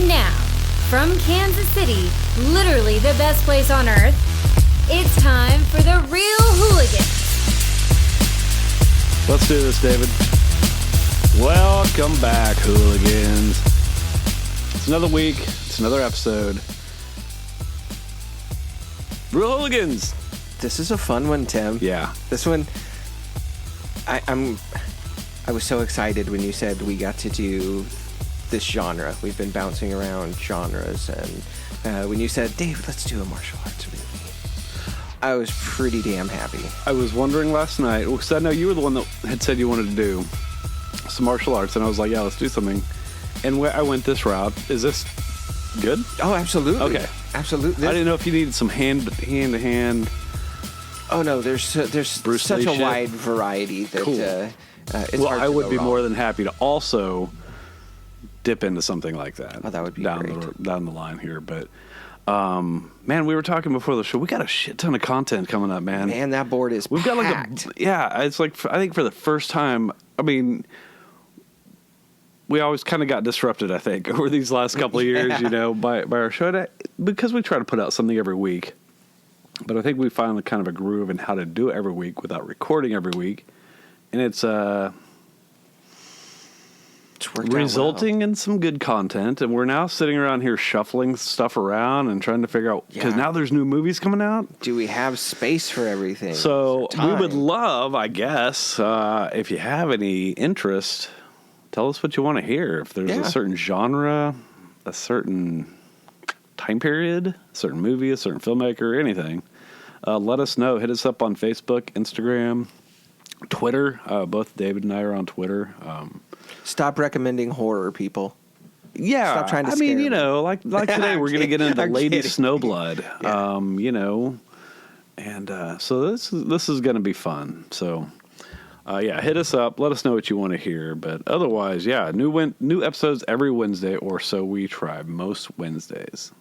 And now, from Kansas City, literally the best place on earth, it's time for the Real Hooligans. Let's do this, David. Welcome back, Hooligans. It's another week. It's another episode. Real Hooligans. This is a fun one, Tim. Yeah. This one, I was so excited when you said we got to do this genre. We've been bouncing around genres, and when you said, Dave, let's do a martial arts movie, I was pretty damn happy. I was wondering last night, because I know you were the one that had said you wanted to do some martial arts, and I was like, yeah, let's do something. And I went this route. Is this good? Oh, absolutely. Okay. Absolutely. I didn't know if you needed some hand-to-hand. Oh, no, there's Bruce such Lee a shit. wide variety that Cool. it's Well, hard I to would go be wrong. more than happy to also dip into something like that. Oh, that would be down great. down the line here. But, man, we were talking before the show. We got a shit ton of content coming up, man. Man, that board is We've packed. got it's like, I think for the first time, I mean, we always kind of got disrupted, I think, over these last couple of years, by our show, because we try to put out something every week. But I think we found kind of a groove in how to do it every week without recording every week. And it's It's worked out resulting in some good content. And we're now sitting around here shuffling stuff around and trying to figure out, because Yeah. now there's new movies coming out. well. Do we have space for everything? So Is there we would time? love, I guess, if you have any interest, tell us what you want to hear. If there's Yeah. a certain genre, a certain time period, a certain movie, a certain filmmaker, anything, let us know. Hit us up on Facebook, Instagram, Twitter. Both David and I are on Twitter. Stop recommending horror, people. Yeah, Stop trying to I mean, scare like today, we're going to get into I'm Lady kidding. Snowblood. Yeah. And so this is going to be fun. So, hit us up. Let us know what you want to hear. But otherwise, new episodes every Wednesday, or so we try. Most Wednesdays.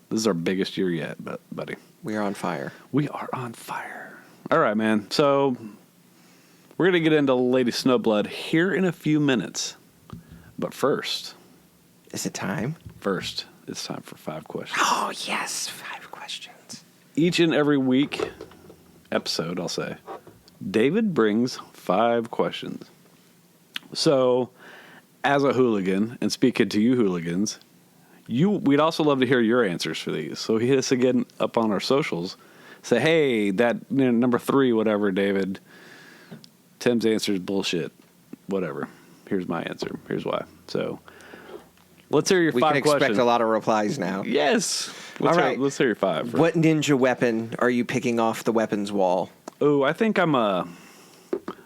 This is our biggest year yet, buddy. We are on fire. We are on fire. All right, man. So we're going to get into Lady Snowblood here in a few minutes. But first, Is it time? it's time for 5 questions. Oh, yes. 5 questions. Each and every week episode, I'll say, David brings 5 questions. So, as a hooligan, and speaking to you hooligans, we'd also love to hear your answers for these. So hit us again up on our socials. Say, hey, that number 3, whatever, David. Tim's answer is bullshit. Whatever. Here's my answer. Here's why. So let's hear your We 5 can questions. expect a lot of replies now. Yes. All right. Let's hear your 5. What ninja weapon are you picking off the weapons wall? Oh, I think am I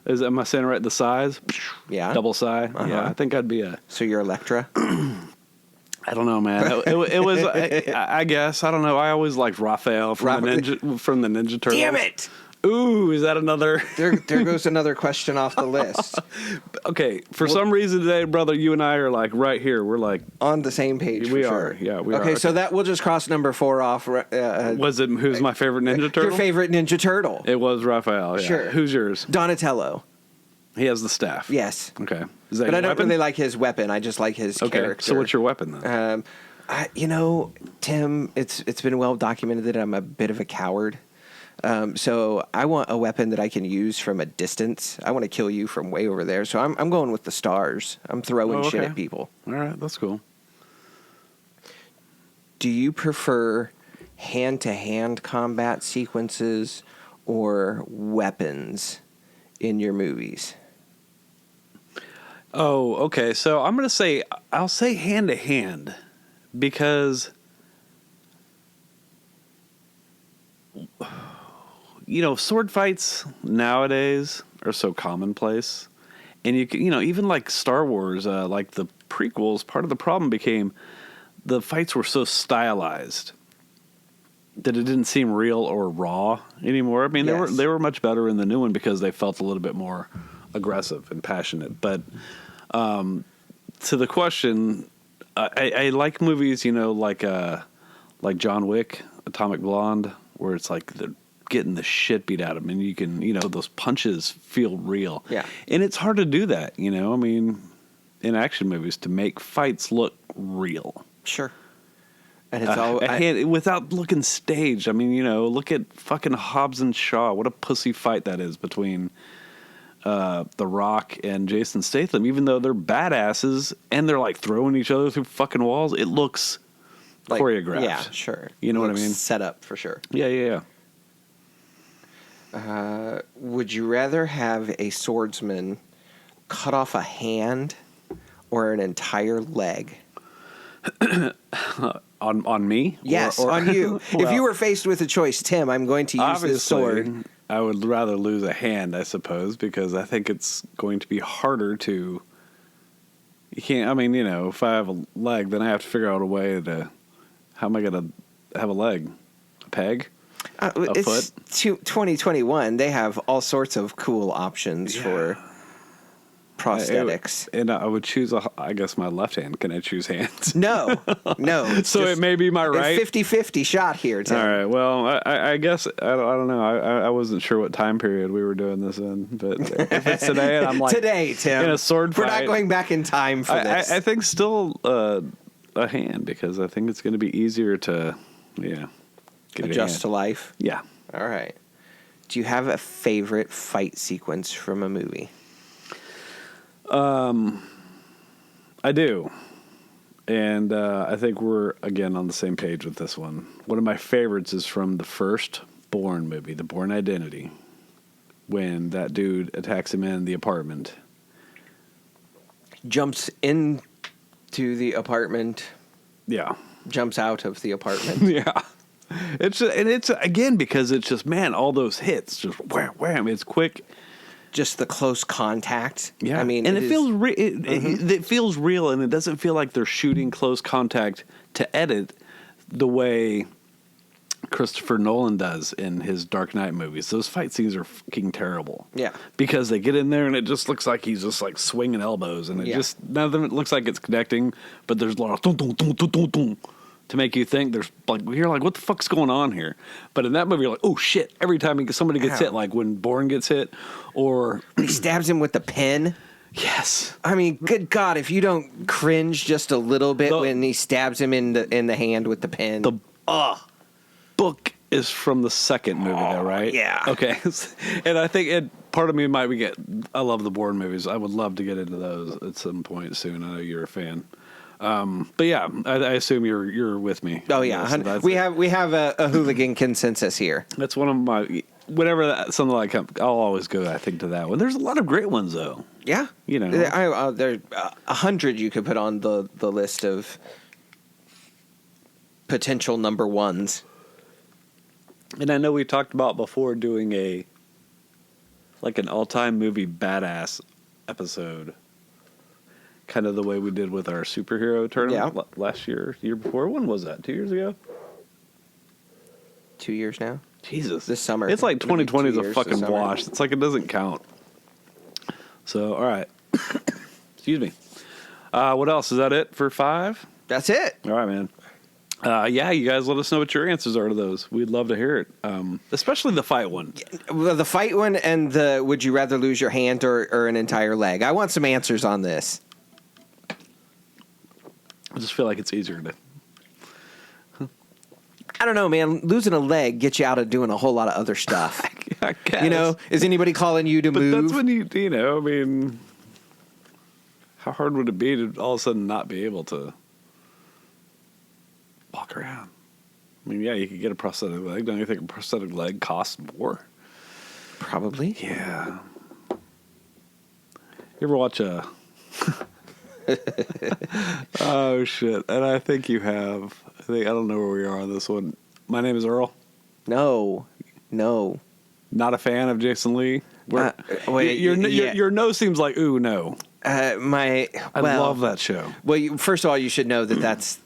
saying right? The size? Yeah. Double psi? Uh-huh. Yeah, I think I'd be So you're Electra? I don't know, man. It was, I guess, I don't know. I always liked Raphael from the Ninja Turtles. Damn it! Ooh, is that another? There goes another question off the list. Okay, for some reason today, brother, you and I are like right here. We're like, On the same page, We for are, sure. yeah, we are. Okay, so that we'll just cross number 4 off. who's my favorite Ninja Turtle? Your favorite Ninja Turtle? It was Raphael, yeah. Sure. Who's yours? Donatello. He has the staff. Yes. Okay. Is that But your I don't weapon? really like his weapon. I just like his Okay, character. so what's your weapon then? Tim, it's been well documented that I'm a bit of a coward. So I want a weapon that I can use from a distance. I want to kill you from way over there. So I'm going with the stars. I'm throwing shit okay. at people. All right, that's cool. Do you prefer hand-to-hand combat sequences or weapons in your movies? Oh, okay. So I'll say hand to hand because, sword fights nowadays are so commonplace. And even like Star Wars, like the prequels, part of the problem became the fights were so stylized that it didn't seem real or raw anymore. I mean, Yes. they were much better in the new one because they felt a little bit more aggressive and passionate. But to the question, I like movies, like John Wick, Atomic Blonde, where it's like they're getting the shit beat out of them, and you can, those punches feel real. Yeah. And it's hard to do that, I mean, in action movies to make fights look real. Sure. And it's A hand, without looking staged. I mean, look at fucking Hobbs and Shaw. What a pussy fight that is between The Rock and Jason Statham. Even though they're badasses and they're like throwing each other through fucking walls, it looks like, choreographed. Yeah, sure. You know what I mean? Set up for sure. Yeah. Would you rather have a swordsman cut off a hand or an entire leg? On me? Yes, or on you. Well, if you were faced with a choice, Tim, I'm going to use this sword. I would rather lose a hand, I suppose, because I think it's going to be harder to. You can't. I mean, if I have a leg, then I have to figure out a way to. How am I going to have a leg? A peg? It's foot? 2021. They have all sorts of cool options for prosthetics. I would choose, I guess, my left hand. Can I choose hands? No. So it may be my right? 50-50 shot here, Tim. All right. Well, I guess, I don't know. I wasn't sure what time period we were doing this in. But if it's today, and I'm like... Today, Tim. In a sword fight. We're not going back in time for this. I think still a hand, because I think it's going to be easier to, get adjust to life? Yeah. All right. Do you have a favorite fight sequence from a movie? I do. And I think we're, again, on the same page with this one. One of my favorites is from the first Bourne movie, The Bourne Identity, when that dude attacks him in the apartment. Jumps into the apartment. Yeah. Jumps out of the apartment. Yeah. It's again, because it's just, man, all those hits, just wham, wham. It's quick. Just the close contact. Yeah, I mean, and it feels it feels real, and it doesn't feel like they're shooting close contact to edit the way Christopher Nolan does in his Dark Knight movies. Those fight scenes are fucking terrible. Yeah, because they get in there and it just looks like he's just like swinging elbows, and none of them it looks like it's connecting, but there's a lot of dun, dun, dun, dun, dun, dun, to make you think there's like, you're like, what the fuck's going on here? But in that movie, you're like, oh shit! Every time somebody gets hit, like when Bourne gets hit, or he stabs him with the pen. Yes, I mean, good God, if you don't cringe just a little bit when he stabs him in the hand with the pen. The book is from the second movie, though, right? Yeah. Okay, and I think part of me might be I love the Bourne movies. I would love to get into those at some point soon. I know you're a fan. But yeah, I assume you're with me. Oh yeah, so we have a hooligan consensus here. That's one of my something like I'll always go. I think to that one. There's a lot of great ones though. Yeah, there 100 you could put on the list of potential number ones. And I know we talked about before doing an all-time movie badass episode. Kind of the way we did with our superhero tournament last year before. When was that? 2 years ago? 2 years now? Jesus. This summer. It's like 2020 is a fucking wash. It's like it doesn't count. So, all right. Excuse me. What else? Is that it for 5? That's it. All right, man. You guys let us know what your answers are to those. We'd love to hear it. Especially the fight one. Well, the fight one and the would you rather lose your hand or an entire leg? I want some answers on this. I just feel like it's easier to... I don't know, man. Losing a leg gets you out of doing a whole lot of other stuff. I guess. Is anybody calling you to move? But that's when I mean, how hard would it be to all of a sudden not be able to walk around? I mean, yeah, you could get a prosthetic leg. Don't you think a prosthetic leg costs more? Probably. Yeah. You ever watch a... Oh shit! And I think you have. I don't know where we are on this one. My name is Earl. No. Not a fan of Jason Lee. Wait, your no seems like ooh no. I love that show. Well, first of all, you should know that that's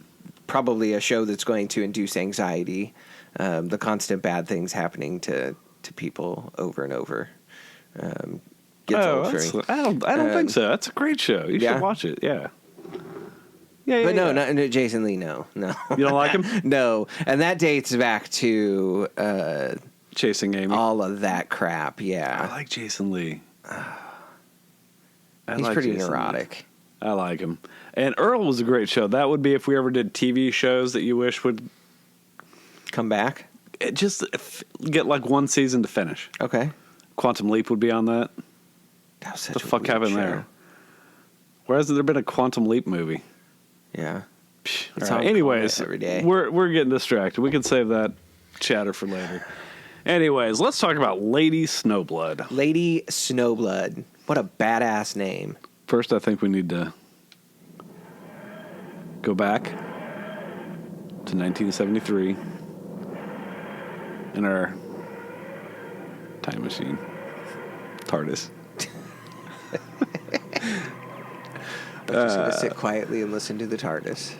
probably a show that's going to induce anxiety. The constant bad things happening to people over and over. I don't think so. That's a great show. You should watch it. Yeah. But no, Jason Lee, no. You don't like him? No, and that dates back to Chasing Amy. All of that crap. Yeah, I like Jason Lee. He's pretty neurotic. I like him. And Earl was a great show. That would be if we ever did TV shows that you wish would Come back. just get like one season to finish. Okay. Quantum Leap would be on that. That was such What the a fuck weird happened show. there? Where hasn't there been a Quantum Leap movie? Yeah. Psh, It's all on right. Anyways, every day. we're getting distracted. We can save that chatter for later. Anyways, let's talk about Lady Snowblood. Lady Snowblood. What a badass name. First, I think we need to go back to 1973 in our time machine, TARDIS. I'm just going to sit quietly and listen to the TARDIS.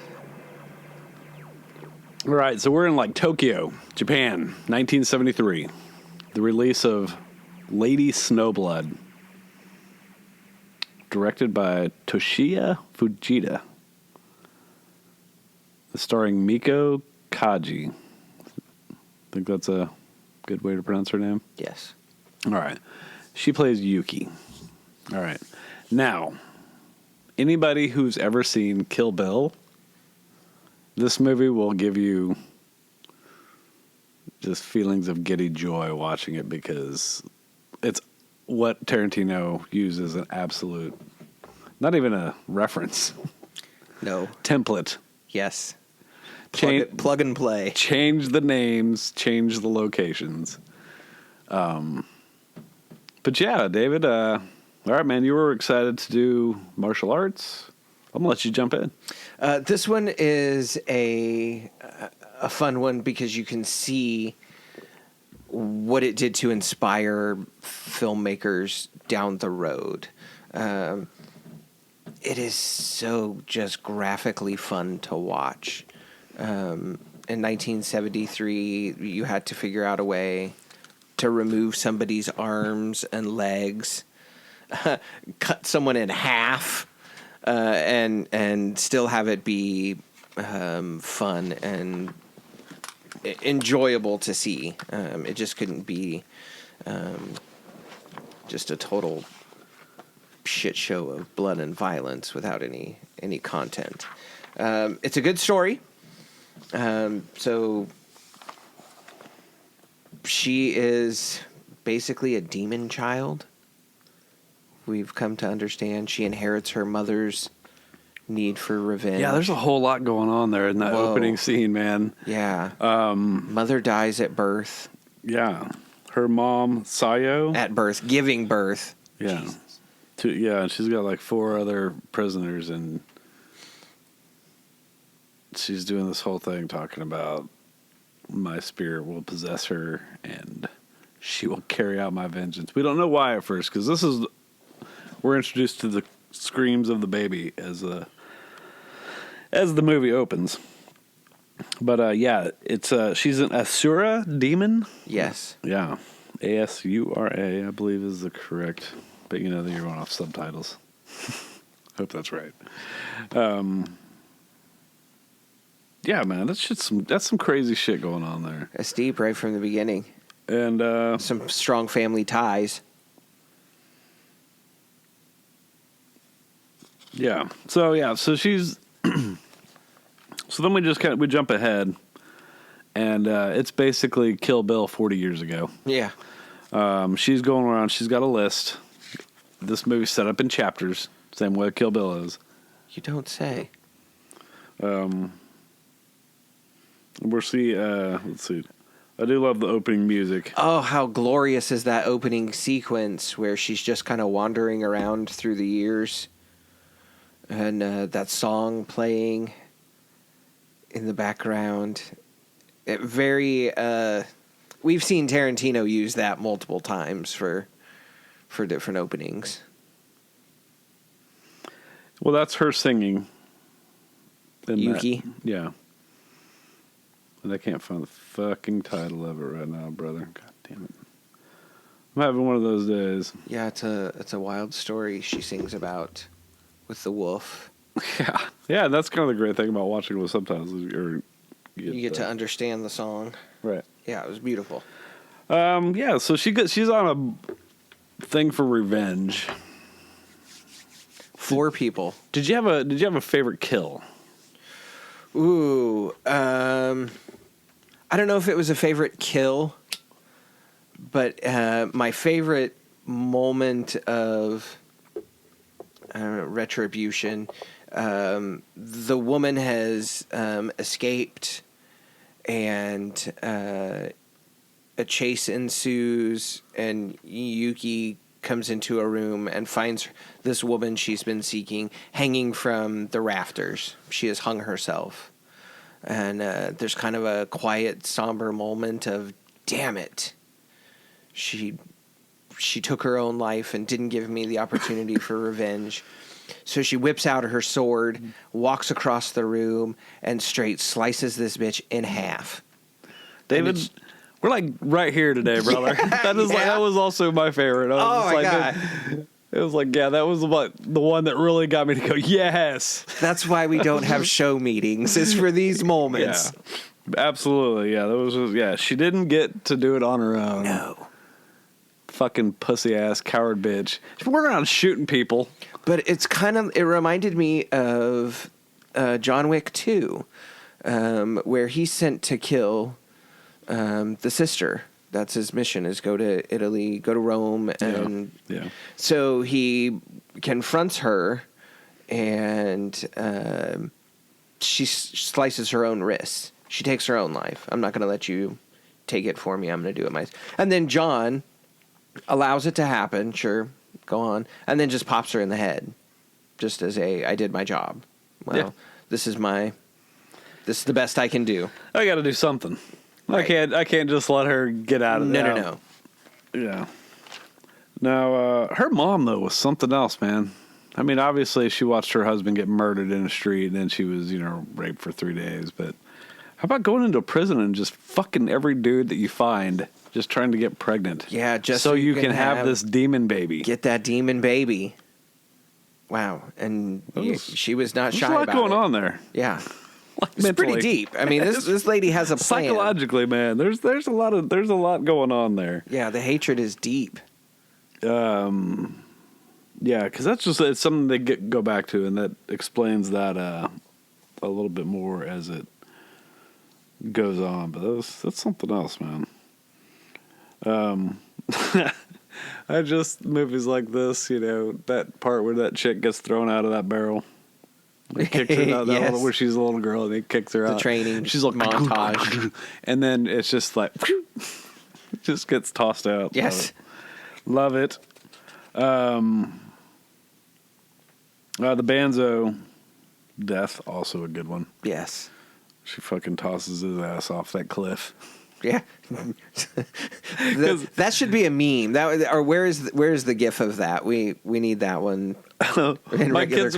All right, so we're in like Tokyo, Japan, 1973. The release of Lady Snowblood, directed by Toshiya Fujita, starring Miko Kaji. Think that's a good way to pronounce her name? Yes. All right. She plays Yuki. All right. Now, anybody who's ever seen Kill Bill, this movie will give you just feelings of giddy joy watching it because it's what Tarantino uses an absolute, not even a reference, No. template. Yes. Change, Plug and play. change the names, change the locations. But yeah, David, all right, man, you were excited to do martial arts. I'm going to let you jump in. This one is a fun one because you can see what it did to inspire filmmakers down the road. It is so just graphically fun to watch. In 1973, you had to figure out a way to remove somebody's arms and legs, cut someone in half, and still have it be fun and enjoyable to see. It just couldn't be just a total shit show of blood and violence without any content. It's a good story. So she is basically a demon child. We've come to understand she inherits her mother's need for revenge. Yeah, there's a whole lot going on there in that Whoa. opening scene, man. Yeah. Mother dies at birth. Yeah. Her mom, Sayo. At birth, giving birth. Yeah. Jesus. And she's got like 4 other prisoners, and she's doing this whole thing talking about my spirit will possess her and she will carry out my vengeance. We don't know why at first, because we're introduced to the screams of the baby as the movie opens. But yeah, it's she's an Asura demon. Yes. Yeah, Asura, I believe is the correct. But you know that you're going off subtitles. Hope that's right. Yeah, man, that's some crazy shit going on there. It's deep right from the beginning. And Some strong family ties. yeah, so she's. So then we jump ahead, and it's basically Kill Bill 40 years ago. Yeah. She's going around. She's got a list. This movie's set up in chapters, same way Kill Bill is. You don't say. We'll see. Let's see. I do love the opening music. Oh, how glorious is that opening sequence where she's just kind of wandering around through the years, and that song playing in the background. We've seen Tarantino use that multiple times for different openings. Well, that's her singing. in Yuki. that. Yeah. And I can't find the fucking title of it right now, brother. God damn it. I'm having one of those days. Yeah, it's a wild story she sings about with the wolf. Yeah. Yeah, that's kind of the great thing about watching with subtitles. You get to understand the song. Right. Yeah, it was beautiful. Yeah, so she's on a thing for revenge. 4 people. Did you have a favorite kill? Ooh, I don't know if it was a favorite kill, but my favorite moment of retribution. The woman has escaped, and a chase ensues, and Yuki comes into a room and finds this woman she's been seeking hanging from the rafters. She has hung herself. And there's kind of a quiet, somber moment of, damn it. She took her own life and didn't give me the opportunity for revenge. So she whips out her sword, walks across the room, and straight slices this bitch in half. David, we're like right here today, brother. That is that was also my favorite. God. It was like, yeah, that was the one that really got me to go, yes. That's why we don't have show meetings. It's for these moments. Yeah, absolutely. Yeah, that was. She didn't get to do it on her own. No. Fucking pussy ass coward bitch. She went around shooting people. But it reminded me of John Wick 2, where he's sent to kill the sister. That's his mission, is go to Italy, go to Rome. And so he confronts her, and she slices her own wrists. She takes her own life. I'm not going to let you take it for me. I'm going to do it myself. And then John allows it to happen. Sure, go on. And then just pops her in the head, just as I did my job. Well, this is the best I can do. I got to do something. Right. I can't just let her get out of there. No. Yeah. Now, her mom, though, was something else, man. I mean, obviously, she watched her husband get murdered in the street, and then she was, raped for 3 days. But how about going into a prison and just fucking every dude that you find, just trying to get pregnant? Yeah, just so you can have this demon baby. Get that demon baby. Wow. And she was not shy about it. There's a lot going on there. Yeah. It's pretty deep. I mean, this lady has a plan. Psychologically, man, there's a lot going on there. Yeah, the hatred is deep. Yeah, because it's something they go back to, and that explains that a little bit more as it goes on. But that's something else, man. Movies like this, that part where that chick gets thrown out of that barrel. He kicks her out, Yes. where she's a little girl, and he kicks her out. The training She's like montage. And then it's just like, just gets tossed out. Yes. Love it. The Banzo death, also a good one. Yes. She fucking tosses his ass off that cliff. Yeah. That should be a meme. Where's the gif of that? We need that one. My kids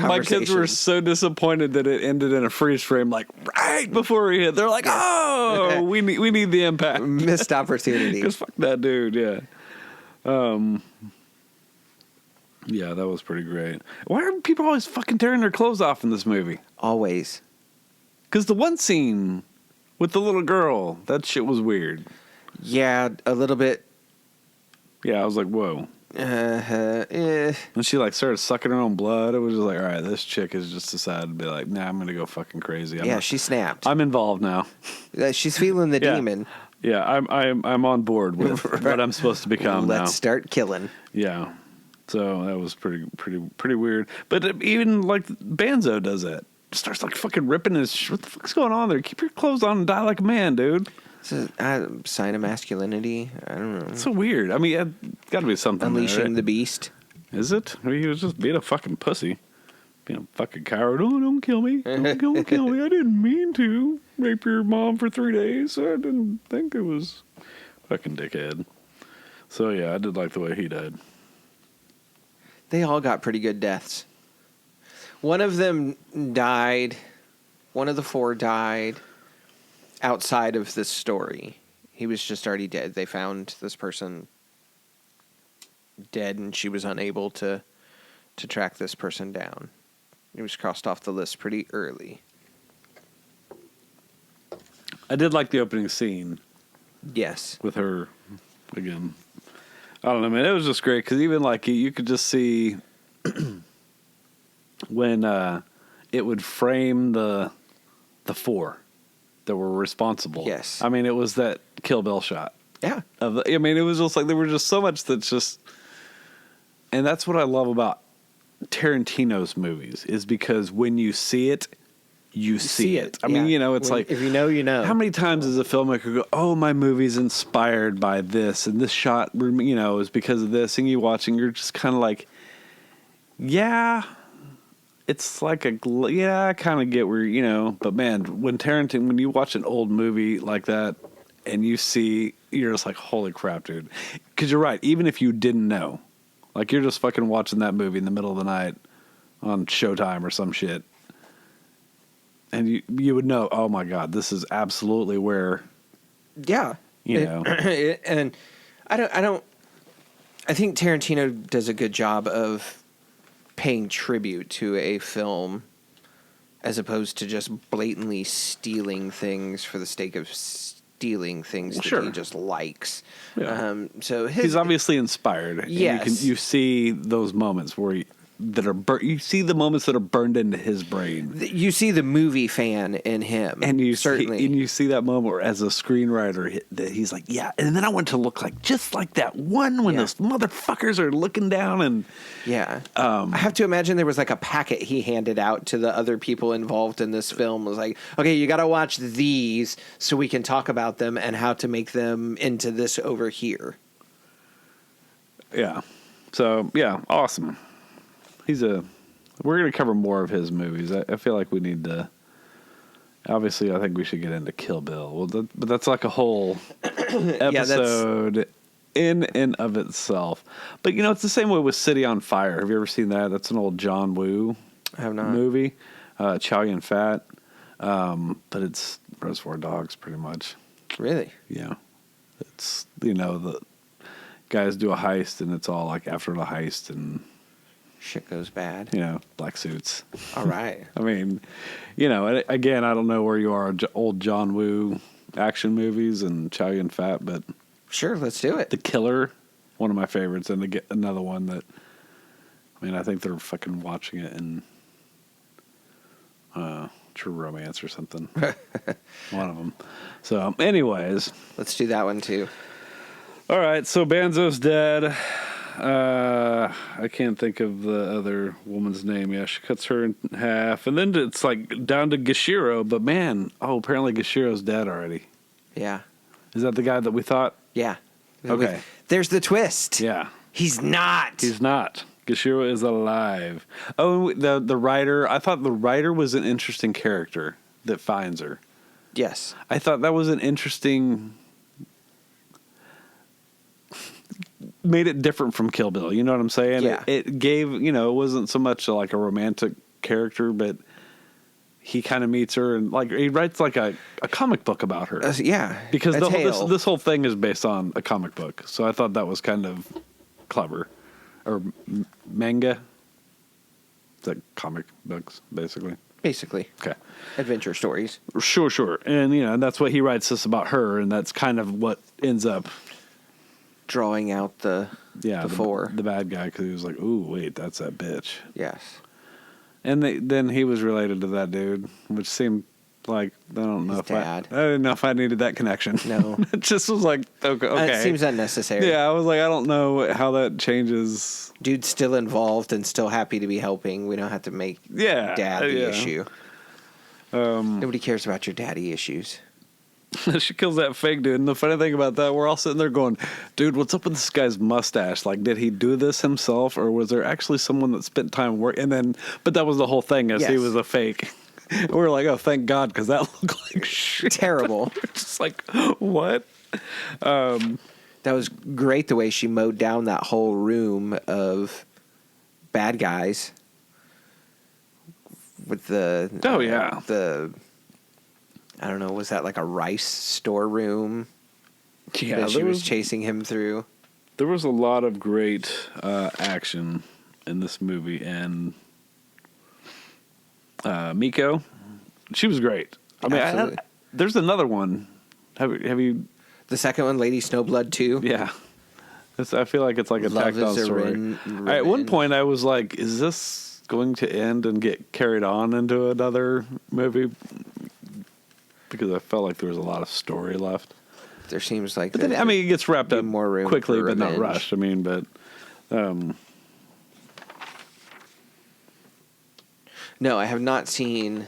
were so disappointed that it ended in a freeze frame, like right before he hit. They're like, "Oh, we need the impact." Missed opportunity. Because fuck that dude. Yeah. Yeah, that was pretty great. Why are people always fucking tearing their clothes off in this movie? Always. Because the one scene with the little girl, that shit was weird. Yeah, a little bit. Yeah, I was like, whoa. And she started sucking her own blood. It was just like, all right, this chick has just decided to be like, nah, I'm gonna go fucking crazy. She snapped. I'm involved now. She's feeling the demon. Yeah, I'm on board with what I'm supposed to become now. Let's start killing. Yeah. So that was pretty weird. But even Banzo does that. Starts fucking ripping his. What the fuck's going on there? Keep your clothes on and die like a man, dude. It's a sign of masculinity. I don't know. It's so weird. I mean, it's got to be something. Unleashing there, right? the beast. Is it? I mean, he was just being a fucking pussy. Being a fucking coward. Oh, don't kill me. Don't kill me. I didn't mean to rape your mom for 3 days. I didn't think it was fucking dickhead. So, yeah, I did like the way he died. They all got pretty good deaths. One of them died. One of the 4 died outside of this story. He was just already dead. They found this person dead, and she was unable to track this person down. He was crossed off the list pretty early. I did like the opening scene. Yes. With her, again. I don't know, man. It was just great, because even you could just see... when it would frame the four that were responsible. Yes. I mean, it was that Kill Bill shot. Yeah. I mean, it was just like there was just so much that's just, and that's what I love about Tarantino's movies is because when you see it, you see it. I mean, it's like if you know, you know. How many times does a filmmaker go, "Oh, my movie's inspired by this, and this shot, is because of this," and you watch, and you're just kind of like, yeah. It's like I kind of get where, but man, when you watch an old movie like that and you see, you're just like, holy crap, dude. Because you're right. Even if you didn't know, like you're just fucking watching that movie in the middle of the night on Showtime or some shit. And you would know, oh my God, this is absolutely where. Yeah. And I think Tarantino does a good job of paying tribute to a film as opposed to just blatantly stealing things for the sake of stealing things that he just likes. Yeah. So he's obviously inspired. Yes. You see those moments where you see the moments that are burned into his brain. You see the movie fan in him, and you certainly see that moment where, as a screenwriter, that he's like, yeah. And then I want to look like just like that one when those motherfuckers are looking down and I have to imagine there was like a packet he handed out to the other people involved in this film. It was like, okay, you got to watch these so we can talk about them and how to make them into this over here. Yeah. So yeah, awesome. We're going to cover more of his movies. I feel like we need to. Obviously, I think we should get into Kill Bill. Well, but that's like a whole episode in and of itself. But it's the same way with City on Fire. Have you ever seen that? That's an old John Woo I have not. movie. Chow Yun Fat. But it's Reservoir Dogs, pretty much. Really? Yeah. It's the guys do a heist, and it's all like after the heist and. Shit goes bad. Black suits. All right. I mean, again, I don't know where you are, old John Woo action movies and Chow Yun Fat, but sure, let's do it. The Killer, one of my favorites, and another one that, I think they're fucking watching it in True Romance or something. One of them. So, anyways. Let's do that one too. All right, so Banzo's dead. I can't think of the other woman's name. Yeah, she cuts her in half, and then it's like down to Gishiro. But man, apparently Gishiro's dead already. Yeah. Is that the guy that we thought? Yeah. Okay. There's the twist. Yeah. He's not. He's not. Gishiro is alive. Oh, the writer. I thought the writer was an interesting character that finds her. Yes. I thought that was an interesting. Made it different from Kill Bill. You know what I'm saying? Yeah. It gave, it wasn't so much like a romantic character, but he kind of meets her and like he writes like a comic book about her. Yeah. Because this whole thing is based on a comic book. So I thought that was kind of clever. Or manga. It's like comic books, basically. Basically. Okay. Adventure stories. Sure. And, that's what he writes this about her, and that's kind of what ends up drawing out the four. The bad guy, because he was like, ooh, wait, that's that bitch. Yes. And then he was related to that dude, which seemed like, I don't know I didn't know if I needed that connection. No. It just was like, okay. It seems unnecessary. Yeah, I was like, I don't know how that changes. Dude's still involved and still happy to be helping. We don't have to make dad the issue. Nobody cares about your daddy issues. She kills that fake dude. And the funny thing about that, we're all sitting there going, dude, what's up with this guy's mustache? Like, did he do this himself, or was there actually someone that spent time work? And then, but that was the whole thing, is he was a fake. We were like, oh, thank God, because that looked like shit. Terrible. Just like, what? That was great, the way she mowed down that whole room of bad guys with the... I don't know, was that like a rice storeroom? Yeah, that she was chasing him through. There was a lot of great action in this movie, and Miko, she was great. I mean, there's another one. Have you? The second one, Lady Snowblood 2? Yeah. I feel like it's like a tacked on story. At one point, I was like, is this going to end and get carried on into another movie because I felt like there was a lot of story left. There seems like But then, I mean, it gets wrapped up more room quickly, for but not revenge. rushed. I mean, but No, I have not seen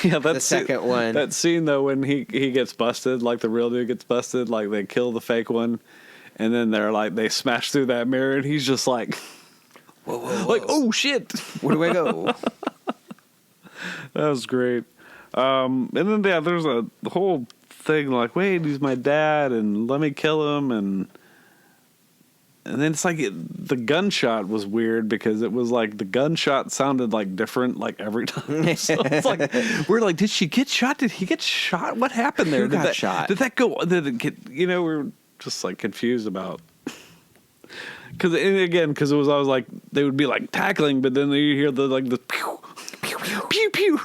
yeah, the second one. That scene though, when he gets busted, like the real dude gets busted, like they kill the fake one, and then they smash through that mirror, and he's just like, Whoa, whoa, whoa. like, oh shit, Where do I go? that was great. And then there's the whole thing like, wait, he's my dad, and let me kill him, and then it's like the gunshot was weird because it was like the gunshot sounded like different like every time. So it's like we're like, did she get shot? Did he get shot? What happened there? Who got shot? Did that go? Did it get? We're just like confused about. Because it was always like they would be like tackling, but then you hear the pew pew pew pew.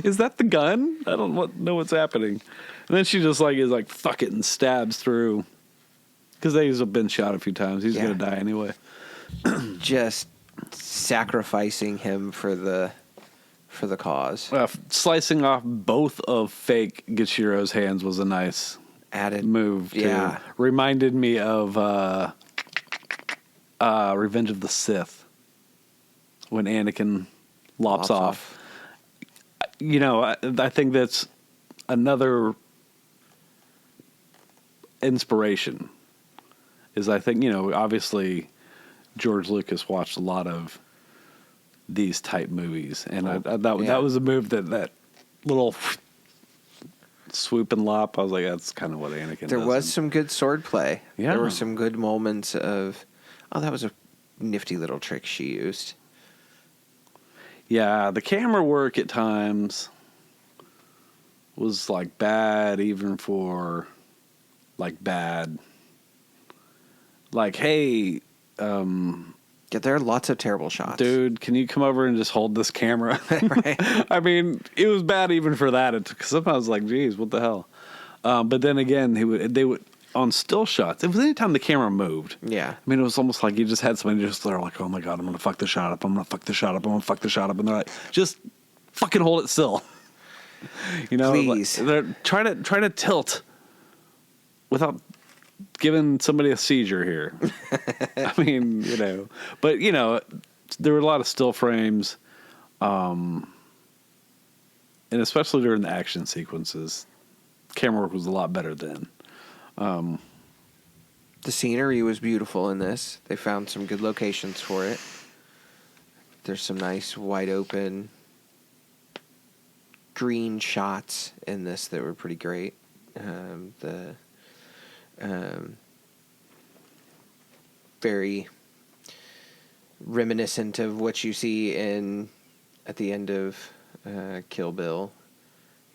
Is that the gun? I don't know what's happening. And then she just like is like fuck it and stabs through. Because he's been shot a few times. He's gonna die anyway. Just sacrificing him for the cause. Slicing off both of fake Gichiro's hands was a nice Added move. Too. Yeah. Reminded me of Revenge of the Sith when Anakin lops off. I think that's another inspiration. Is I think, obviously George Lucas watched a lot of these type movies, and that was a move that little swoop and lop. I was like, that's kind of what Anakin There does. was some good sword play. Yeah. There were some good moments of, that was a nifty little trick she used. Yeah, the camera work at times was like bad, even for like bad. Like, hey, Yeah, there are lots of terrible shots. dude, can you come over and just hold this camera? Right. I mean, it was bad even for that. Sometimes I was like, geez, what the hell? But then again, they would on still shots. It was anytime the camera moved. Yeah. I mean, it was almost like you just had somebody just there like, oh my God, I'm going to fuck the shot up. I'm going to fuck the shot up. I'm going to fuck the shot up. And they're like, just fucking hold it still. Please. Like, they're try to tilt without giving somebody a seizure here. I mean, but there were a lot of still frames, and especially during the action sequences, camera work was a lot better then. The scenery was beautiful in this. They found some good locations for it. There's some nice wide open green shots in this that were pretty great. Very reminiscent of what you see at the end of Kill Bill,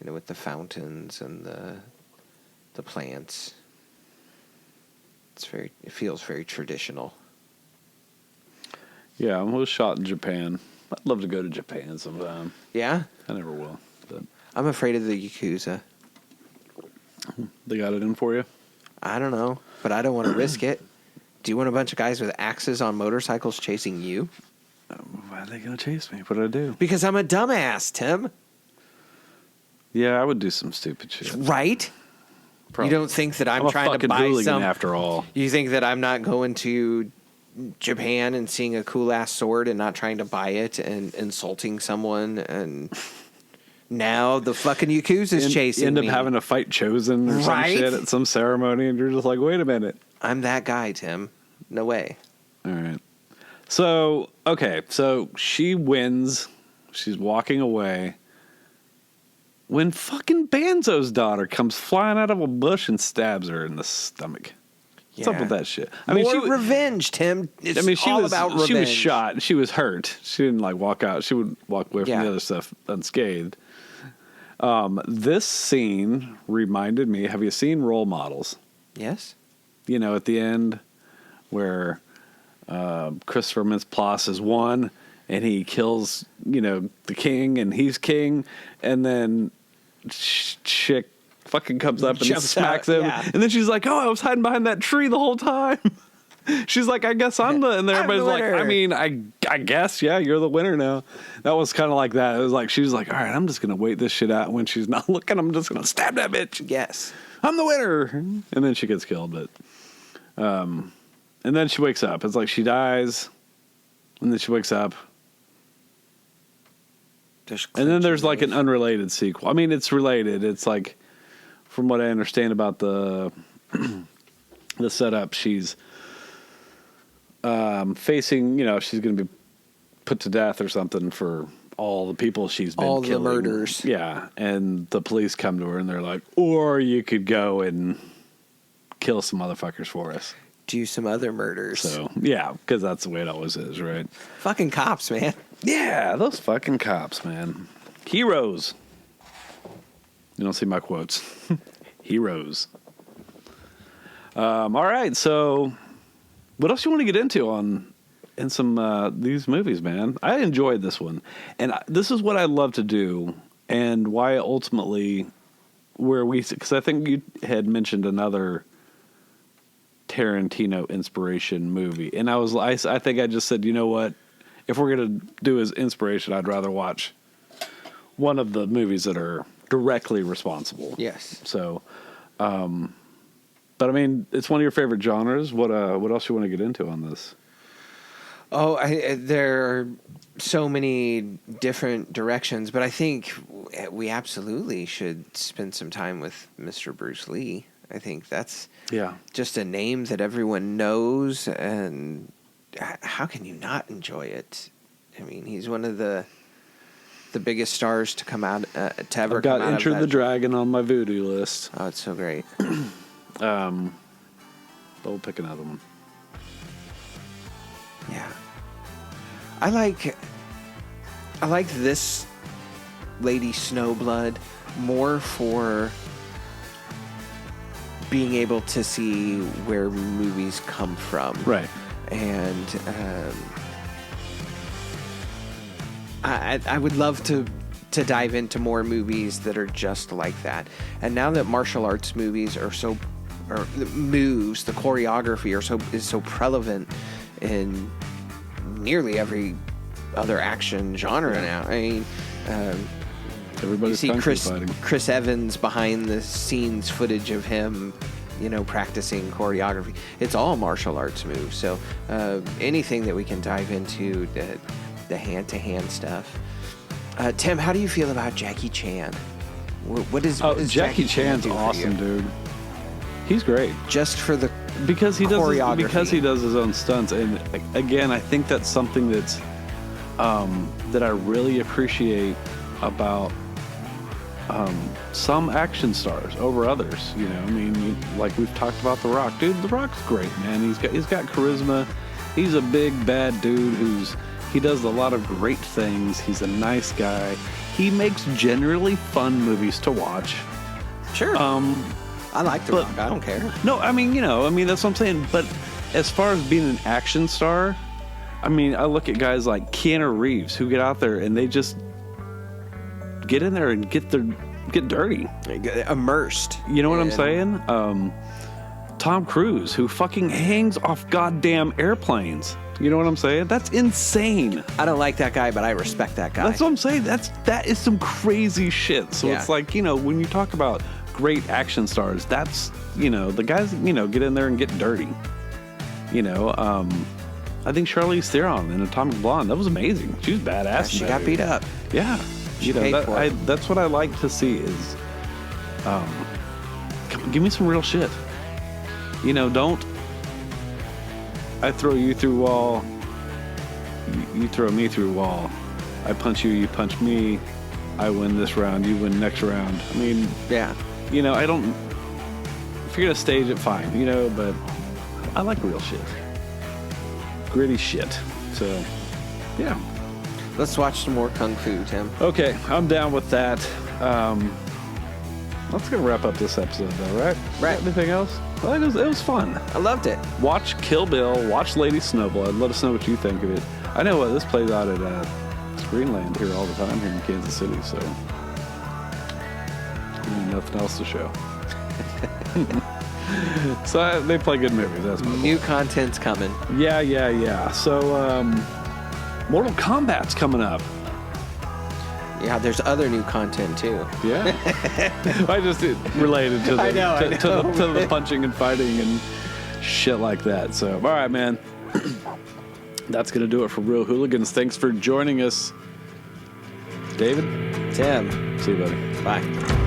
with the fountains and the plants. It feels very traditional. Yeah, it was shot in Japan. I'd love to go to Japan sometime. Yeah? I never will. But I'm afraid of the Yakuza. they got it in for you? I don't know, but I don't want to risk it. Do you want a bunch of guys with axes on motorcycles chasing you? Why are they going to chase me? What did I do? Because I'm a dumbass, Tim. Yeah, I would do some stupid shit. Right? Probably. You don't think that I'm a trying to fucking buy hooligan some... after all. You think that I'm not going to Japan and seeing a cool-ass sword and not trying to buy it and insulting someone and... Now the fucking Yakuza's chasing me. End up having to fight Chosen or some shit at some ceremony, and you're just like, wait a minute. I'm that guy, Tim. No way. All right. So, okay. So she wins. She's walking away. When fucking Banzo's daughter comes flying out of a bush and stabs her in the stomach. What's up with that shit? I mean, revenge, Tim. It's all about revenge. She was shot. She was hurt. She didn't walk out. She would walk away from the other stuff unscathed. This scene reminded me, have you seen Role Models? Yes. At the end where Christopher Mintz-Plasse is one and he kills, the king and he's king, and then chick fucking comes up and smacks him. Yeah. And then she's like, oh, I was hiding behind that tree the whole time. She's like, I guess I'm the, and everybody's like, winner. I mean, I guess, yeah, you're the winner now. That was kind of like that. It was like, she was like, all right, I'm just going to wait this shit out. When she's not looking, I'm just going to stab that bitch. Yes. I'm the winner. And then she gets killed. But, and then she wakes up. It's like she dies. And then she wakes up. And then there's like an unrelated sequel. I mean, it's related. It's like, from what I understand about the the setup, she's facing, she's going to be put to death or something for all the people she's been all killing. the murders. Yeah, and the police come to her and they're like, or you could go and kill some motherfuckers for us. Do some other murders. So, yeah, because that's the way it always is, right? Fucking cops, man. Yeah, those fucking cops, man. Heroes. You don't see my quotes. Heroes. All right, so what else you want to get into in some these movies, man? I enjoyed this one, and this is what I love to do, and why ultimately because I think you had mentioned another Tarantino inspiration movie, and I think I just said, you know what? If we're gonna do his inspiration, I'd rather watch one of the movies that are directly responsible. Yes. So, but I mean, it's one of your favorite genres. What else you want to get into on this? Oh, there are so many different directions, but I think we absolutely should spend some time with Mr. Bruce Lee. I think that's just a name that everyone knows, and how can you not enjoy it? I mean, he's one of the biggest stars to come out to ever I've got come out Enter of the Dragon on my voodoo list. Oh, it's so great. But we'll pick another one. Yeah. I like this Lady Snowblood more for being able to see where movies come from. Right. And I would love to dive into more movies that are just like that. And now that martial arts movies are the moves, the choreography is so prevalent in nearly every other action genre now. I mean, Everybody's you see kung fu fighting. Chris Evans behind the scenes footage of him, practicing choreography. It's all martial arts moves. So anything that we can dive into, the hand-to-hand stuff. Tim, how do you feel about Jackie Chan? What does Jackie Chan's do for awesome, you? dude. He's great. Just for the Because he choreography. does his own stunts, and again, I think that's something that's that I really appreciate about some action stars over others. I mean, like we've talked about The Rock, dude. The Rock's great, man. He's got charisma. He's a big bad dude he does a lot of great things. He's a nice guy. He makes generally fun movies to watch. Sure. I like The Rock. I don't care. No, I mean, that's what I'm saying. But as far as being an action star, I mean, I look at guys like Keanu Reeves who get out there and they just get in there and get dirty. Immersed. You know what I'm saying? Tom Cruise, who fucking hangs off goddamn airplanes. You know what I'm saying? That's insane. I don't like that guy, but I respect that guy. That's what I'm saying. That is some crazy shit. So It's like, when you talk about great action stars, that's, the guys, get in there and get dirty. I think Charlize Theron in Atomic Blonde, that was amazing. She was badass. Yeah, she got beat up. Yeah. She paid for it. That's what I like to see is, give me some real shit. Don't I throw you through wall, you throw me through wall. I punch you, you punch me. I win this round, you win next round. I mean, yeah. I don't. If you're gonna stage it, fine. But I like real shit, gritty shit. So, yeah. Let's watch some more Kung Fu, Tim. Okay, I'm down with that. Let's go wrap up this episode, though, right? Right. Anything else? Well, it was fun. I loved it. Watch Kill Bill. Watch Lady Snowblood. Let us know what you think of it. I know this plays out at Screenland here all the time here in Kansas City, so nothing else to show. So they play good movies. That's my New content's coming. Yeah. So, Mortal Kombat's coming up. Yeah, there's other new content too. Yeah. I just related to the, I know. to the punching and fighting and shit like that. So, all right, man. That's going to do it for Real Hooligans. Thanks for joining us. David? Tim. See you, buddy. Bye.